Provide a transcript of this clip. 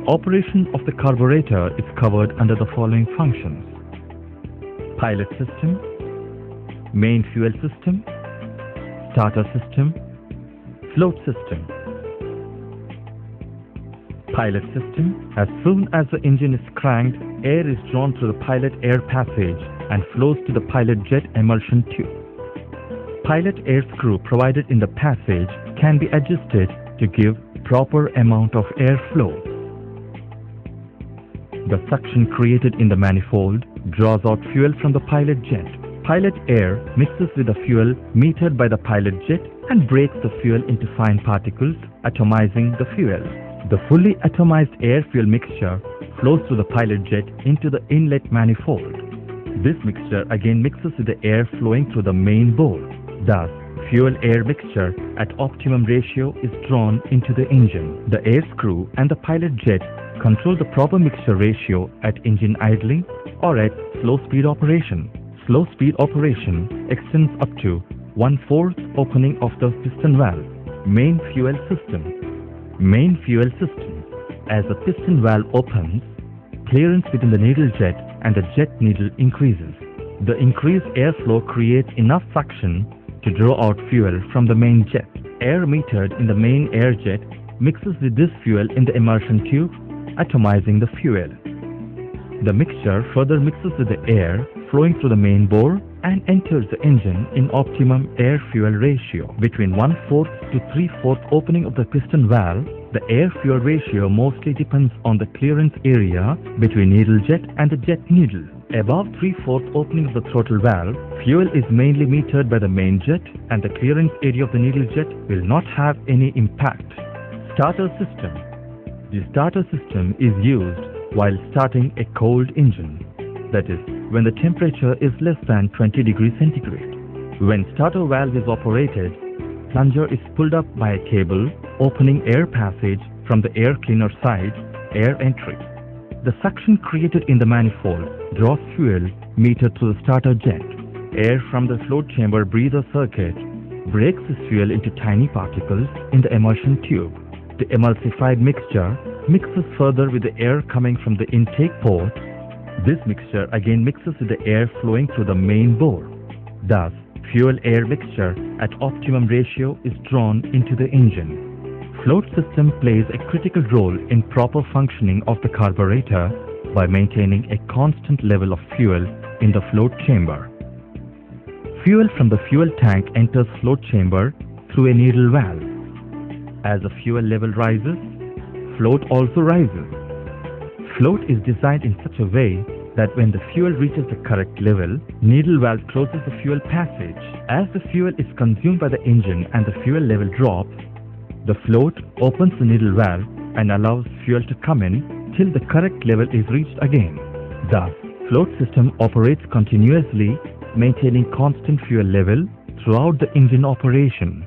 Operation of the carburetor is covered under the following functions: pilot system, main fuel system, starter system, float system. Pilot system. As soon as the engine is cranked, air is drawn through the pilot air passage and flows to the pilot jet emulsion tube. Pilot air screw provided in the passage can be adjusted to give proper amount of air flow. The suction created in the manifold draws out fuel from the pilot jet. Pilot air mixes with the fuel metered by the pilot jet and breaks the fuel into fine particles, atomizing the fuel. The fully atomized air-fuel mixture flows through the pilot jet into the inlet manifold. This mixture again mixes with the air flowing through the main bore. Thus, fuel-air mixture at optimum ratio is drawn into the engine. The air screw and the pilot jet control the proper mixture ratio at engine idling or at slow speed operation. Slow speed operation extends up to 1/4 opening of the piston valve. Main fuel system. Main fuel system. As the piston valve opens, clearance within the needle jet and the jet needle increases. The increased airflow creates enough suction to draw out fuel from the main jet. Air metered in the main air jet mixes with this fuel in the emulsion tube, atomizing the fuel. The mixture further mixes with the air flowing through the main bore and enters the engine in optimum air-fuel ratio. Between 1/4 to 3/4 opening of the piston valve, the air-fuel ratio mostly depends on the clearance area between needle jet and the jet needle. Above 3/4 opening of the throttle valve, fuel is mainly metered by the main jet and the clearance area of the needle jet will not have any impact. Starter system. The starter system is used while starting a cold engine, that is, when the temperature is less than 20 degrees centigrade. When starter valve is operated, plunger is pulled up by a cable, opening air passage from the air cleaner side, air entry. The suction created in the manifold draws fuel metered through the starter jet. Air from the float chamber breather circuit breaks this fuel into tiny particles in the emulsion tube. The emulsified mixture mixes further with the air coming from the intake port. This mixture again mixes with the air flowing through the main bore. Thus, fuel-air mixture at optimum ratio is drawn into the engine. Float system plays a critical role in proper functioning of the carburetor by maintaining a constant level of fuel in the float chamber. Fuel from the fuel tank enters float chamber through a needle valve. As the fuel level rises, float also rises. Float is designed in such a way that when the fuel reaches the correct level, needle valve closes the fuel passage. As the fuel is consumed by the engine and the fuel level drops, the float opens the needle valve and allows fuel to come in till the correct level is reached again. Thus, float system operates continuously, maintaining constant fuel level throughout the engine operation.